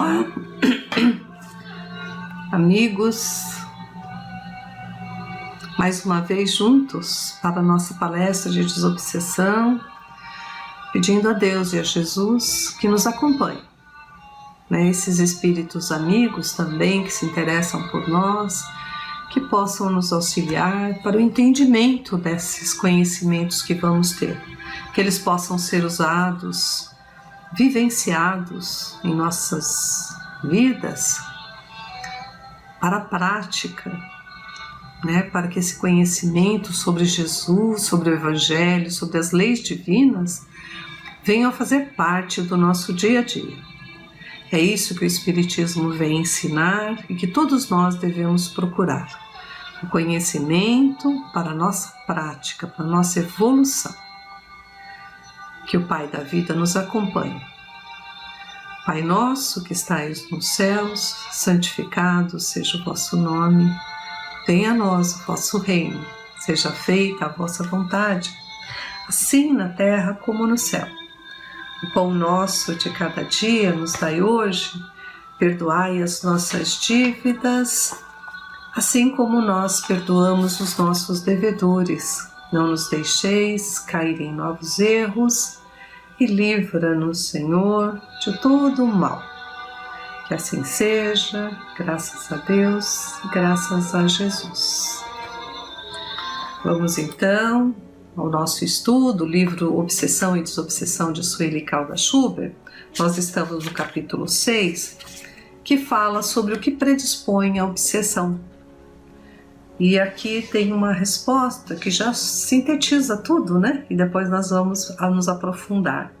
Olá, amigos, mais uma vez juntos para a nossa palestra de desobsessão, pedindo a Deus e a Jesus que nos acompanhem, esses espíritos amigos também que se interessam por nós, que possam nos auxiliar para o entendimento desses conhecimentos que vamos ter, que eles possam ser usados, vivenciados em nossas vidas para a prática, para que esse conhecimento sobre Jesus, sobre o Evangelho, sobre as leis divinas venham a fazer parte do nosso dia a dia. É isso que o Espiritismo vem ensinar e que todos nós devemos procurar. O conhecimento para a nossa prática, para a nossa evolução. Que o Pai da vida nos acompanhe. Pai nosso que estais nos céus, santificado seja o vosso nome. Venha a nós o vosso reino. Seja feita a vossa vontade, assim na terra como no céu. O pão nosso de cada dia nos dai hoje. Perdoai as nossas dívidas, assim como nós perdoamos os nossos devedores. Não nos deixeis cair em novos erros e livra-nos, Senhor, de todo o mal. Que assim seja, graças a Deus e graças a Jesus. Vamos então ao nosso estudo, o livro Obsessão e Desobsessão de Sueli Caldas Schubert. Nós estamos no capítulo 6, que fala sobre o que predispõe à obsessão. E aqui tem uma resposta que já sintetiza tudo, E depois nós vamos nos aprofundar.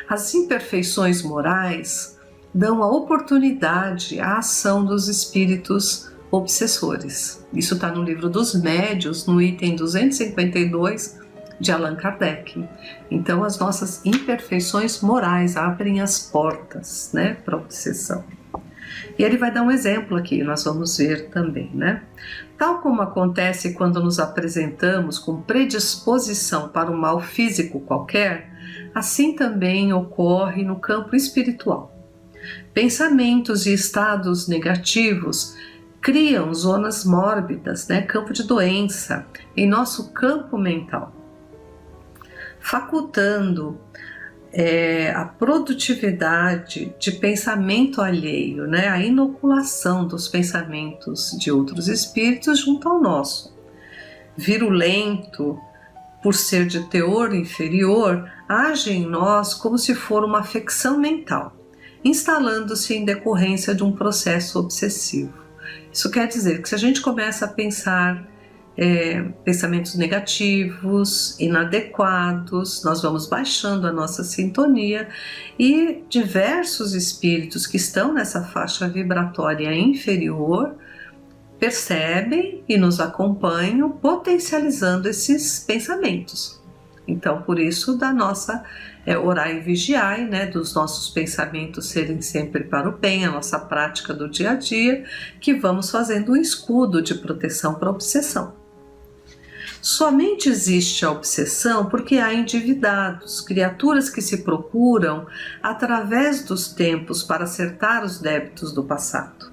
As imperfeições morais dão a oportunidade à ação dos espíritos obsessores. Isso está no livro dos Médiuns, no item 252 de Allan Kardec. Então as nossas imperfeições morais abrem as portas, para a obsessão. E ele vai dar um exemplo aqui, nós vamos ver também, Tal como acontece quando nos apresentamos com predisposição para um mal físico qualquer, assim também ocorre no campo espiritual. Pensamentos e estados negativos criam zonas mórbidas, campo de doença, em nosso campo mental, facultando a produtividade de pensamento alheio, a inoculação dos pensamentos de outros espíritos junto ao nosso. Virulento, por ser de teor inferior, age em nós como se for uma afecção mental, instalando-se em decorrência de um processo obsessivo. Isso quer dizer que se a gente começa a pensar pensamentos negativos, inadequados, nós vamos baixando a nossa sintonia e diversos espíritos que estão nessa faixa vibratória inferior percebem e nos acompanham, potencializando esses pensamentos. Então, por isso, da nossa orai e vigiai, dos nossos pensamentos serem sempre para o bem, a nossa prática do dia a dia, que vamos fazendo um escudo de proteção para a obsessão. Somente existe a obsessão porque há endividados, criaturas que se procuram através dos tempos para acertar os débitos do passado.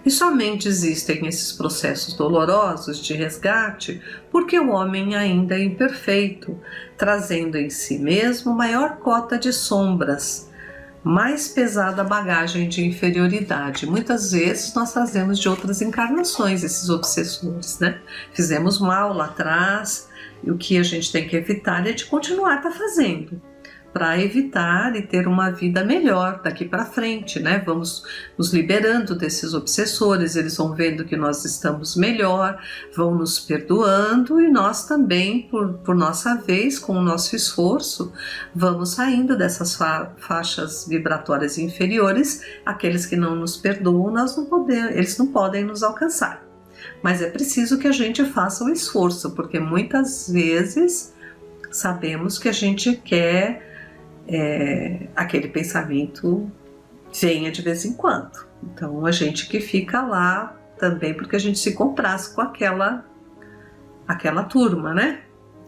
E somente existem esses processos dolorosos de resgate porque o homem ainda é imperfeito, trazendo em si mesmo maior cota de sombras, mais pesada bagagem de inferioridade. Muitas vezes nós trazemos de outras encarnações esses obsessores, Fizemos mal lá atrás e o que a gente tem que evitar é de continuar fazendo, para evitar e ter uma vida melhor daqui para frente, Vamos nos liberando desses obsessores, eles vão vendo que nós estamos melhor, vão nos perdoando e nós também, por nossa vez, com o nosso esforço, vamos saindo dessas faixas vibratórias inferiores. Aqueles que não nos perdoam, eles não podem nos alcançar. Mas é preciso que a gente faça o esforço, porque muitas vezes sabemos que a gente quer aquele pensamento venha de vez em quando. Então a gente que fica lá também porque a gente se compraz com aquela turma,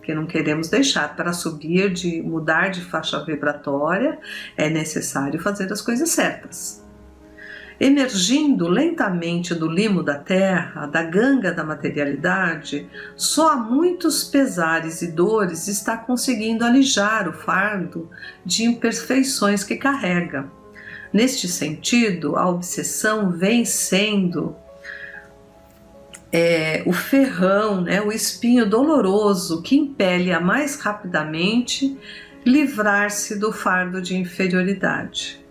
porque não queremos deixar. Para subir, mudar de faixa vibratória, é necessário fazer as coisas certas. Emergindo lentamente do limo da terra, da ganga da materialidade, só a muitos pesares e dores está conseguindo alijar o fardo de imperfeições que carrega. Neste sentido, a obsessão vem sendo o ferrão, o espinho doloroso que impele a mais rapidamente livrar-se do fardo de inferioridade.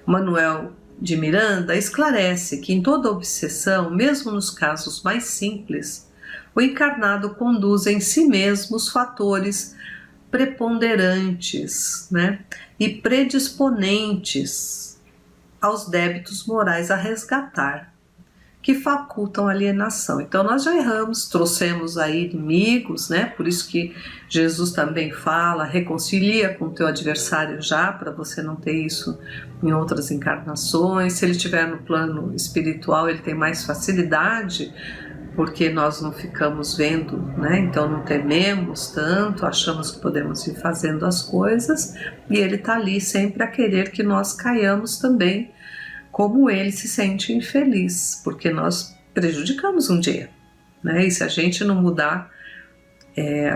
Manuel de Miranda esclarece que em toda obsessão, mesmo nos casos mais simples, o encarnado conduz em si mesmo os fatores preponderantes, e predisponentes aos débitos morais a resgatar, que facultam alienação. Então nós já erramos, trouxemos aí inimigos, por isso que Jesus também fala, reconcilia com o teu adversário já, para você não ter isso em outras encarnações. Se ele estiver no plano espiritual, ele tem mais facilidade, porque nós não ficamos vendo, então não tememos tanto, achamos que podemos ir fazendo as coisas, e ele está ali sempre a querer que nós caiamos também, como ele se sente infeliz, porque nós prejudicamos um dia, E se a gente não mudar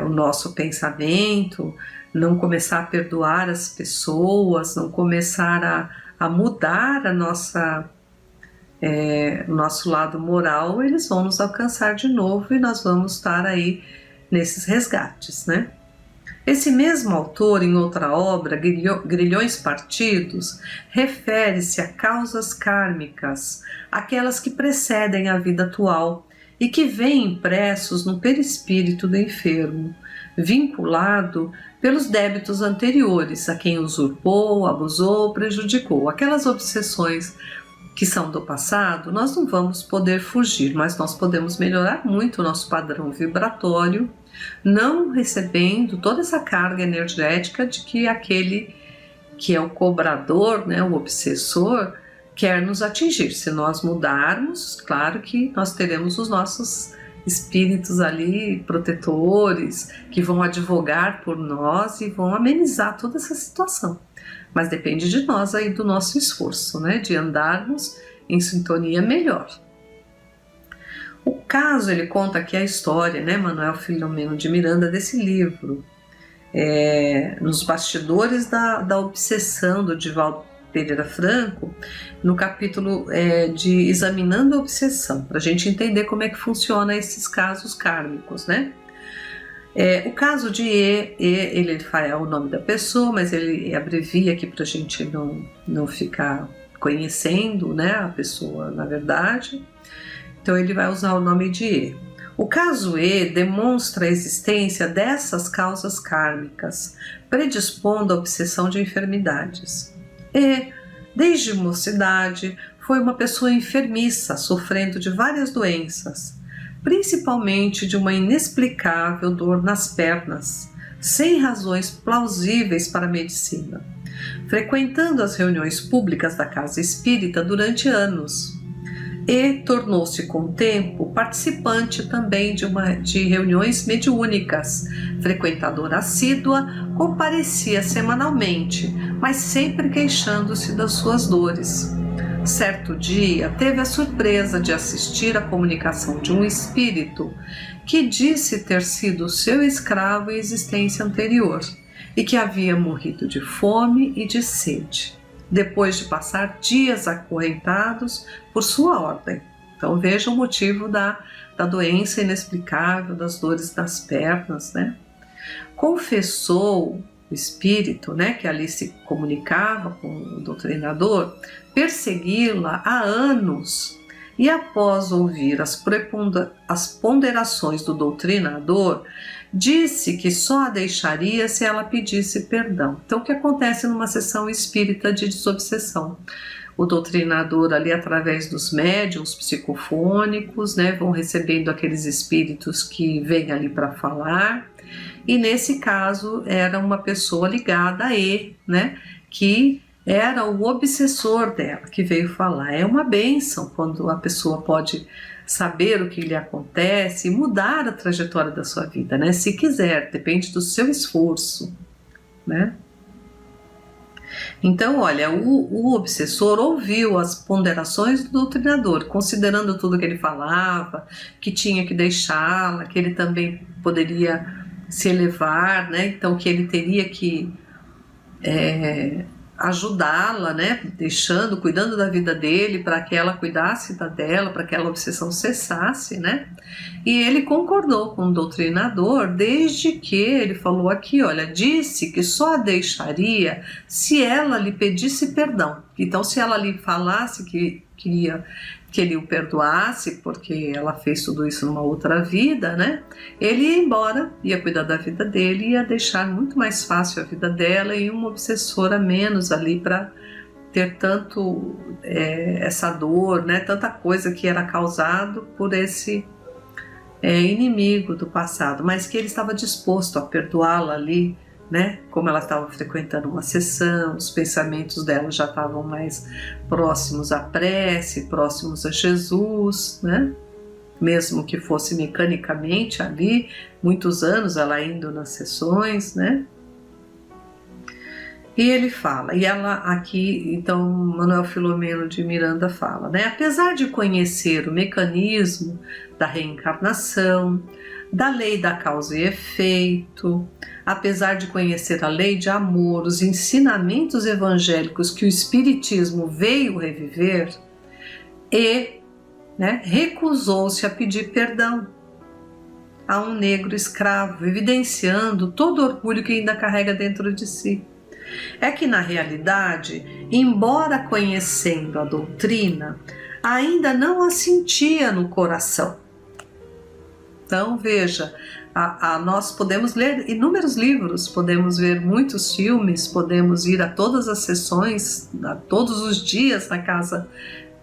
o nosso pensamento, não começar a perdoar as pessoas, não começar a mudar o nosso lado moral, eles vão nos alcançar de novo e nós vamos estar aí nesses resgates, Esse mesmo autor, em outra obra, Grilhões Partidos, refere-se a causas kármicas, aquelas que precedem a vida atual e que vêm impressos no perispírito do enfermo, vinculado pelos débitos anteriores, a quem usurpou, abusou, prejudicou. Aquelas obsessões que são do passado, nós não vamos poder fugir, mas nós podemos melhorar muito o nosso padrão vibratório, não recebendo toda essa carga energética de que aquele que é o cobrador, o obsessor, quer nos atingir. Se nós mudarmos, claro que nós teremos os nossos espíritos ali, protetores, que vão advogar por nós e vão amenizar toda essa situação. Mas depende de nós aí, do nosso esforço, de andarmos em sintonia melhor. O caso, ele conta aqui a história, Manuel Filomeno de Miranda, desse livro, nos bastidores da obsessão do Divaldo Pereira Franco, no capítulo de Examinando a Obsessão, para a gente entender como é que funciona esses casos kármicos, O caso de ele é o nome da pessoa, mas ele abrevia aqui para a gente não ficar conhecendo, a pessoa na verdade. Então ele vai usar o nome de E. O caso E demonstra a existência dessas causas kármicas, predispondo à obsessão de enfermidades. E, desde mocidade, foi uma pessoa enfermiça, sofrendo de várias doenças, principalmente de uma inexplicável dor nas pernas, sem razões plausíveis para a medicina, frequentando as reuniões públicas da casa espírita durante anos. E tornou-se com o tempo participante também de reuniões mediúnicas. Frequentadora assídua, comparecia semanalmente, mas sempre queixando-se das suas dores. Certo dia, teve a surpresa de assistir à comunicação de um espírito que disse ter sido seu escravo em existência anterior e que havia morrido de fome e de sede, depois de passar dias acorrentados por sua ordem. Então veja o motivo da doença inexplicável, das dores das pernas, Confessou o espírito, que ali se comunicava com o doutrinador, persegui-la há anos, e após ouvir as ponderações do doutrinador, disse que só a deixaria se ela pedisse perdão. Então o que acontece numa sessão espírita de desobsessão? O doutrinador ali, através dos médiuns psicofônicos, vão recebendo aqueles espíritos que vêm ali para falar, e nesse caso era uma pessoa ligada a E, que era o obsessor dela, que veio falar. É uma bênção quando a pessoa pode saber o que lhe acontece e mudar a trajetória da sua vida, né? Se quiser, depende do seu esforço, né? Então, olha, o obsessor ouviu as ponderações do doutrinador, considerando tudo que ele falava, que tinha que deixá-la, que ele também poderia se elevar, né? Então, que ele teria que ajudá-la, né? Cuidando da vida dele, para que ela cuidasse da dela, para que aquela obsessão cessasse, né? E ele concordou com o doutrinador, desde que ele falou aqui, olha, disse que só a deixaria se ela lhe pedisse perdão. Então, se ela lhe falasse que queria que ele o perdoasse, porque ela fez tudo isso numa outra vida, né? Ele ia embora, ia cuidar da vida dele, ia deixar muito mais fácil a vida dela e uma obsessora menos ali para ter tanto essa dor, né? Tanta coisa que era causado por esse inimigo do passado, mas que ele estava disposto a perdoá-la ali, né? Como ela estava frequentando uma sessão, os pensamentos dela já estavam mais próximos à prece, próximos a Jesus, né? Mesmo que fosse mecanicamente ali, muitos anos ela indo nas sessões, né? E ele fala, e ela aqui, então Manuel Filomeno de Miranda fala, né? Apesar de conhecer o mecanismo da reencarnação, da lei da causa e efeito, apesar de conhecer a lei de amor, os ensinamentos evangélicos que o Espiritismo veio reviver, recusou-se a pedir perdão a um negro escravo, evidenciando todo o orgulho que ainda carrega dentro de si. É que, na realidade, embora conhecendo a doutrina, ainda não a sentia no coração. Então, veja, nós podemos ler inúmeros livros, podemos ver muitos filmes, podemos ir a todas as sessões, todos os dias na casa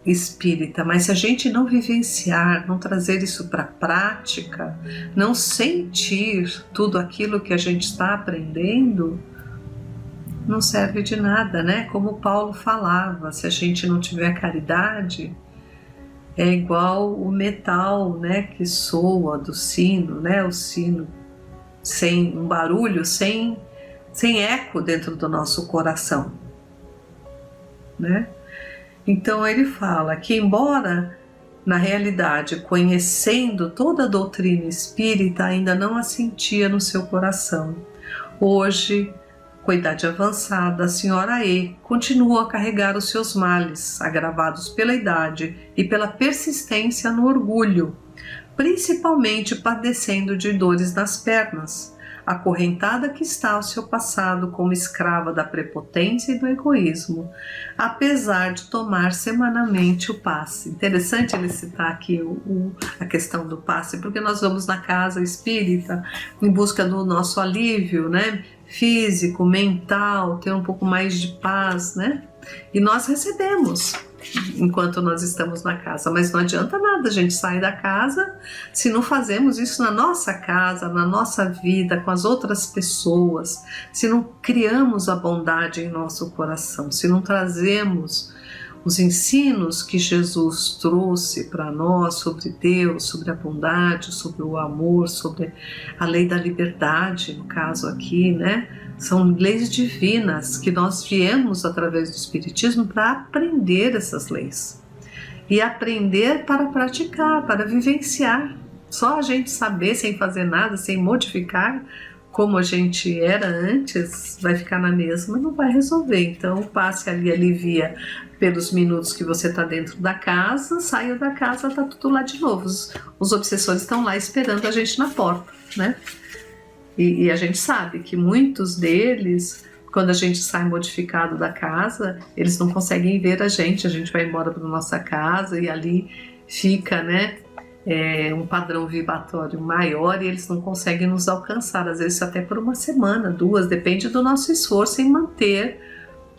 espírita, mas se a gente não vivenciar, não trazer isso para a prática, não sentir tudo aquilo que a gente está aprendendo, não serve de nada, né? Como Paulo falava, se a gente não tiver caridade, é igual o metal, né, que soa do sino, né? O sino sem um barulho, sem eco dentro do nosso coração, né? Então ele fala que, embora na realidade conhecendo toda a doutrina espírita, ainda não a sentia no seu coração. Hoje, com a idade avançada, a senhora E continua a carregar os seus males, agravados pela idade e pela persistência no orgulho, principalmente padecendo de dores nas pernas, acorrentada que está ao seu passado como escrava da prepotência e do egoísmo, apesar de tomar semanalmente o passe. Interessante ele citar aqui a questão do passe, porque nós vamos na casa espírita em busca do nosso alívio, né? Físico, mental, ter um pouco mais de paz, né? E nós recebemos enquanto nós estamos na casa, mas não adianta nada a gente sair da casa se não fazemos isso na nossa casa, na nossa vida, com as outras pessoas, se não criamos a bondade em nosso coração, se não trazemos os ensinos que Jesus trouxe para nós sobre Deus, sobre a bondade, sobre o amor, sobre a lei da liberdade, no caso aqui, né? São leis divinas que nós viemos através do Espiritismo para aprender essas leis. E aprender para praticar, para vivenciar. Só a gente saber sem fazer nada, sem modificar como a gente era antes, vai ficar na mesma, não vai resolver. Então o passe ali alivia pelos minutos que você está dentro da casa, saiu da casa, está tudo lá de novo. Os obsessores estão lá esperando a gente na porta, né? E a gente sabe que muitos deles, quando a gente sai modificado da casa, eles não conseguem ver a gente vai embora para nossa casa e ali fica, né, um padrão vibratório maior e eles não conseguem nos alcançar, às vezes até por uma semana, 2, depende do nosso esforço em manter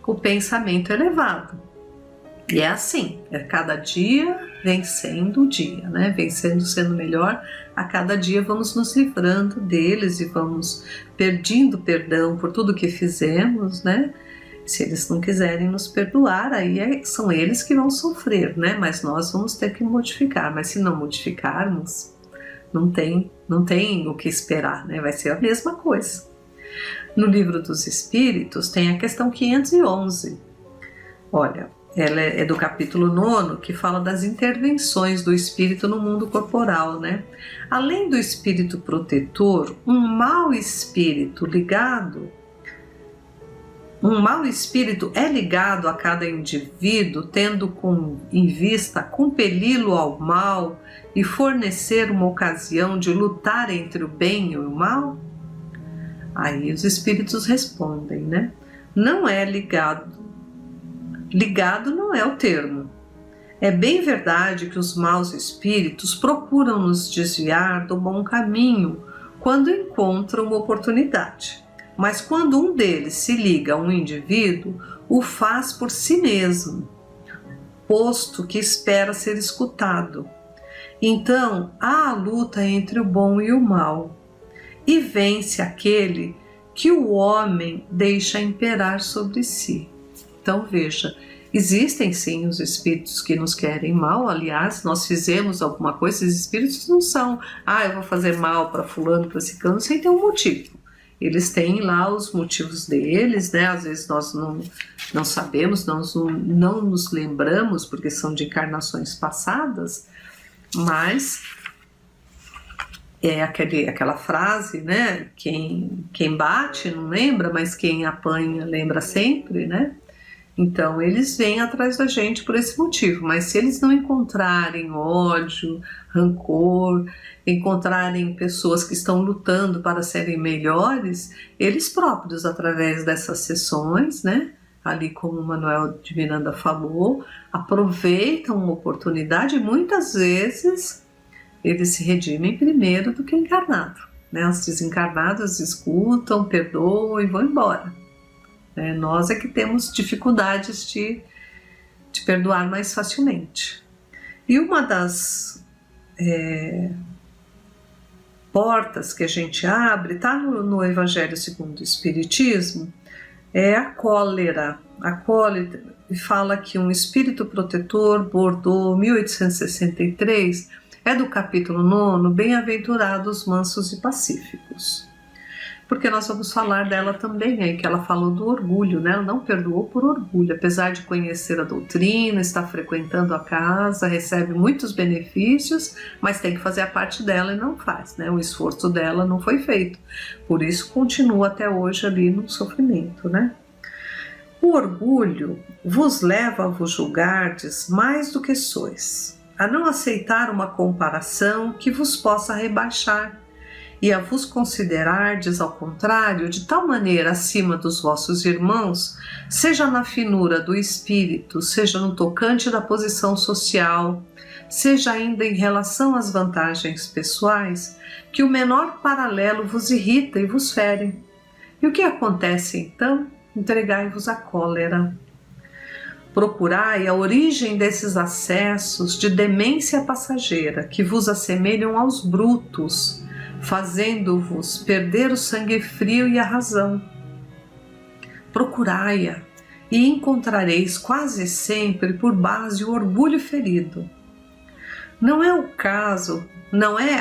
o pensamento elevado. E é assim, cada dia vencendo o dia, né? Vencendo, sendo melhor, a cada dia vamos nos livrando deles e vamos pedindo perdão por tudo que fizemos, né? Se eles não quiserem nos perdoar, aí são eles que vão sofrer, né? Mas nós vamos ter que modificar. Mas se não modificarmos, não tem o que esperar, né? Vai ser a mesma coisa. No Livro dos Espíritos tem a questão 511. Olha, ela é do capítulo 9, que fala das intervenções do espírito no mundo corporal, né? Além do espírito protetor, um mau espírito é ligado a cada indivíduo, tendo em vista compeli-lo ao mal e fornecer uma ocasião de lutar entre o bem e o mal? Aí os espíritos respondem, né? Não é ligado. Ligado não é o termo. É bem verdade que os maus espíritos procuram nos desviar do bom caminho quando encontram oportunidade. Mas quando um deles se liga a um indivíduo, o faz por si mesmo, posto que espera ser escutado. Então há a luta entre o bom e o mal, e vence aquele que o homem deixa imperar sobre si. Então veja, existem sim os espíritos que nos querem mal. Aliás, nós fizemos alguma coisa, esses espíritos não são, eu vou fazer mal para fulano, para ciclano, sem ter um motivo. Eles têm lá os motivos deles, né? Às vezes nós não sabemos, não nos lembramos, porque são de encarnações passadas, mas é aquela frase, né? Quem bate não lembra, mas quem apanha lembra sempre, né? Então eles vêm atrás da gente por esse motivo, mas se eles não encontrarem ódio, rancor, encontrarem pessoas que estão lutando para serem melhores, eles próprios, através dessas sessões, né, ali como o Manuel de Miranda falou, aproveitam uma oportunidade e muitas vezes eles se redimem primeiro do que o encarnado, né? Os desencarnados escutam, perdoam e vão embora. Nós é que temos dificuldades de perdoar mais facilmente. E uma das portas que a gente abre, está no Evangelho segundo o Espiritismo, é a cólera. A cólera fala que um espírito protetor, Bordeaux, 1863, é do capítulo 9, Bem-aventurados, mansos e pacíficos. Porque nós vamos falar dela também, aí que ela falou do orgulho, né? Ela não perdoou por orgulho, apesar de conhecer a doutrina, estar frequentando a casa, recebe muitos benefícios, mas tem que fazer a parte dela e não faz, né? O esforço dela não foi feito, por isso continua até hoje ali no sofrimento, né? O orgulho vos leva a vos julgardes mais do que sois, a não aceitar uma comparação que vos possa rebaixar, e a vos considerardes, ao contrário, de tal maneira acima dos vossos irmãos, seja na finura do espírito, seja no tocante da posição social, seja ainda em relação às vantagens pessoais, que o menor paralelo vos irrita e vos fere. E o que acontece então? Entregai-vos à cólera. Procurai a origem desses acessos de demência passageira que vos assemelham aos brutos, fazendo-vos perder o sangue frio e a razão. Procurai-a e encontrareis quase sempre por base o orgulho ferido. Não é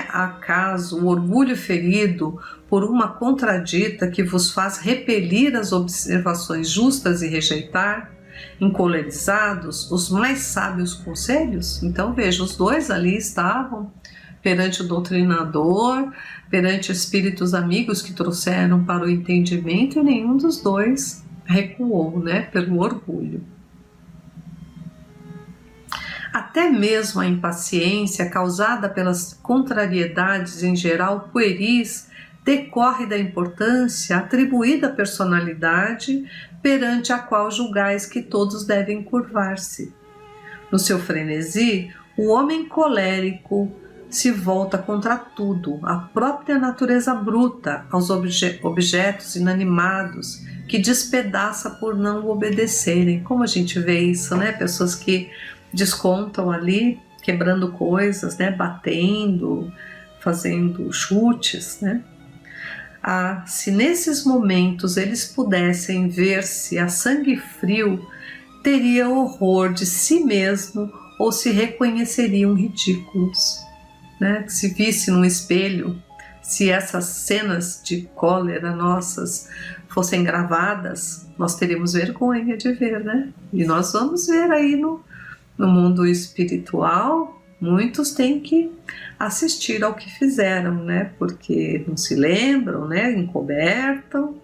acaso o orgulho ferido por uma contradita que vos faz repelir as observações justas e rejeitar, encolerizados, os mais sábios conselhos? Então veja, os dois ali estavam perante o doutrinador, perante espíritos amigos que trouxeram para o entendimento, e nenhum dos dois recuou, né, pelo orgulho. Até mesmo a impaciência causada pelas contrariedades em geral pueris decorre da importância atribuída à personalidade perante a qual julgais que todos devem curvar-se. No seu frenesi, o homem colérico se volta contra tudo, a própria natureza bruta, aos objetos inanimados, que despedaça por não obedecerem. Como a gente vê isso, né? Pessoas que descontam ali, quebrando coisas, né? Batendo, fazendo chutes, né? se nesses momentos eles pudessem ver-se a sangue frio, teria horror de si mesmo ou se reconheceriam ridículos, né? Se visse num espelho, se essas cenas de cólera nossas fossem gravadas, nós teríamos vergonha de ver, né? E nós vamos ver aí no mundo espiritual, muitos têm que assistir ao que fizeram, né? Porque não se lembram, né? Encobertam,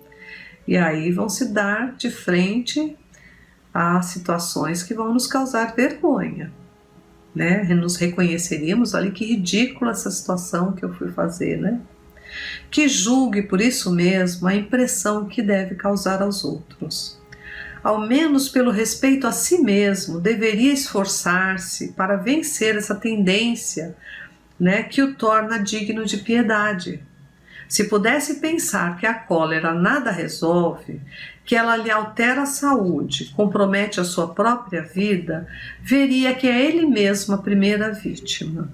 e aí vão se dar de frente a situações que vão nos causar vergonha, né? Nos reconheceríamos, olha que ridícula essa situação que eu fui fazer, né? Que julgue por isso mesmo a impressão que deve causar aos outros. Ao menos pelo respeito a si mesmo, deveria esforçar-se para vencer essa tendência, né, que o torna digno de piedade. Se pudesse pensar que a cólera nada resolve, que ela lhe altera a saúde, compromete a sua própria vida, veria que é ele mesmo a primeira vítima.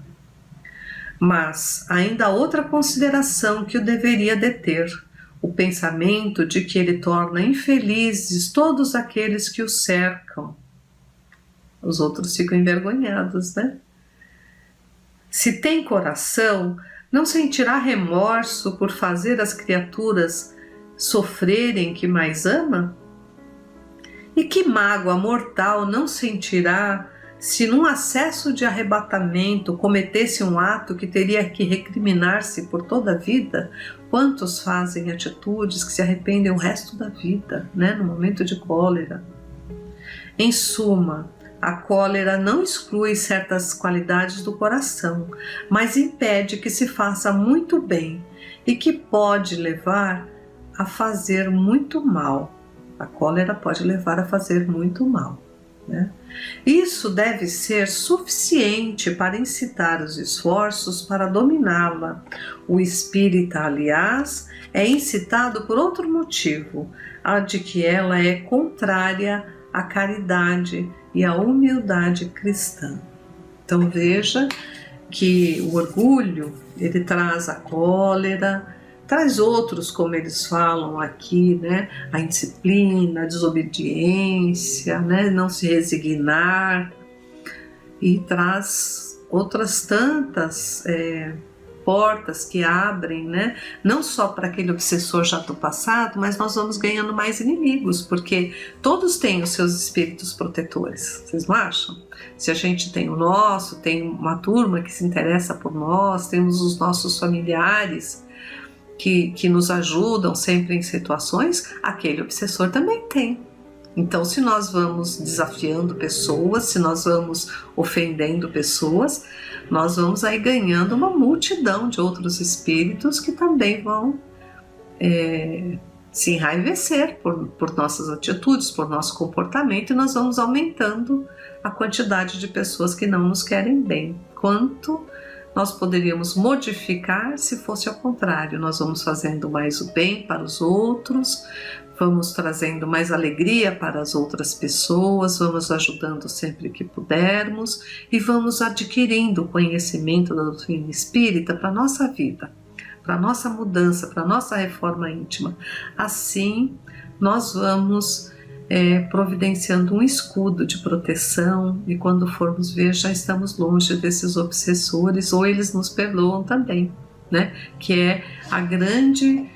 Mas ainda há outra consideração que o deveria deter, o pensamento de que ele torna infelizes todos aqueles que o cercam. Os outros ficam envergonhados, né? Se tem coração, não sentirá remorso por fazer as criaturas sofrerem que mais ama? E que mágoa mortal não sentirá se num acesso de arrebatamento cometesse um ato que teria que recriminar-se por toda a vida? Quantos fazem atitudes que se arrependem o resto da vida, né, no momento de cólera? Em suma, a cólera não exclui certas qualidades do coração, mas impede que se faça muito bem e que pode levar a fazer muito mal. A cólera pode levar a fazer muito mal, né? Isso deve ser suficiente para incitar os esforços para dominá-la. O espírita, aliás, é incitado por outro motivo, a de que ela é contrária à caridade e à humildade cristã. Então veja que o orgulho, ele traz a cólera, traz outros, como eles falam aqui, né? A indisciplina, a desobediência, né? Não se resignar, e traz outras tantas portas que abrem, né? Não só para aquele obsessor já do passado, mas nós vamos ganhando mais inimigos, porque todos têm os seus espíritos protetores, vocês não acham? Se a gente tem o nosso, tem uma turma que se interessa por nós, temos os nossos familiares que nos ajudam sempre em situações, aquele obsessor também tem. Então, se nós vamos desafiando pessoas, se nós vamos ofendendo pessoas, nós vamos aí ganhando uma multidão de outros espíritos que também vão se enraivecer por nossas atitudes, por nosso comportamento, e nós vamos aumentando a quantidade de pessoas que não nos querem bem. Quanto nós poderíamos modificar se fosse ao contrário? Nós vamos fazendo mais o bem para os outros, vamos trazendo mais alegria para as outras pessoas, vamos ajudando sempre que pudermos e vamos adquirindo o conhecimento da doutrina espírita para a nossa vida, para a nossa mudança, para a nossa reforma íntima. Assim, nós vamos providenciando um escudo de proteção, e quando formos ver, já estamos longe desses obsessores, ou eles nos perdoam também, né? Que é a grande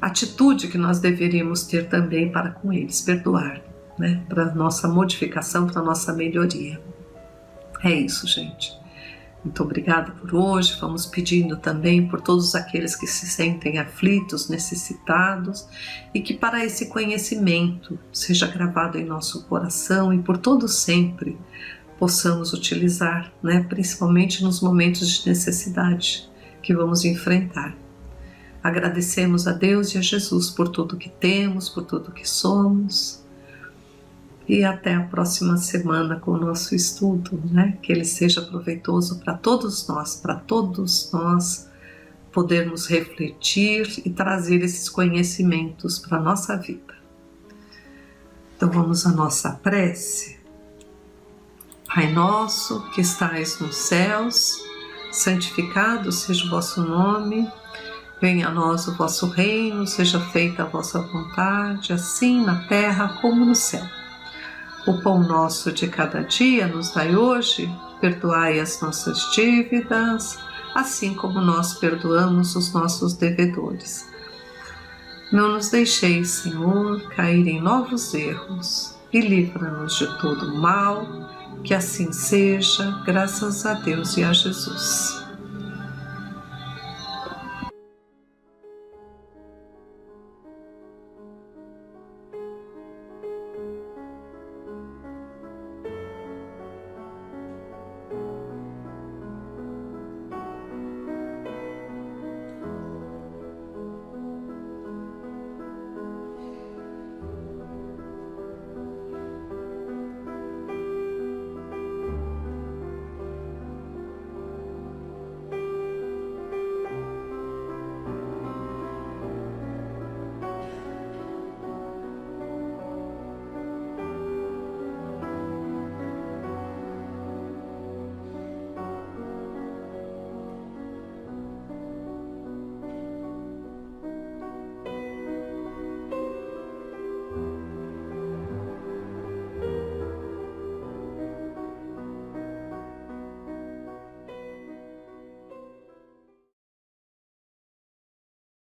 atitude que nós deveríamos ter também para com eles, perdoar, né? Para a nossa modificação, para a nossa melhoria. É isso, gente. Muito obrigada por hoje. Vamos pedindo também por todos aqueles que se sentem aflitos, necessitados, e que para esse conhecimento seja gravado em nosso coração e por todo sempre possamos utilizar, né? Principalmente nos momentos de necessidade que vamos enfrentar. Agradecemos a Deus e a Jesus por tudo que temos, por tudo que somos. E até a próxima semana com o nosso estudo, né? Que ele seja proveitoso para todos nós podermos refletir e trazer esses conhecimentos para a nossa vida. Então vamos à nossa prece. Pai nosso que estais nos céus, santificado seja o vosso nome, Venha a nós o vosso reino, seja feita a vossa vontade, assim na terra como no céu. O pão nosso de cada dia nos dai hoje, perdoai as nossas dívidas, assim como nós perdoamos os nossos devedores. Não nos deixeis, Senhor, cair em novos erros e livra-nos de todo mal, que assim seja, graças a Deus e a Jesus.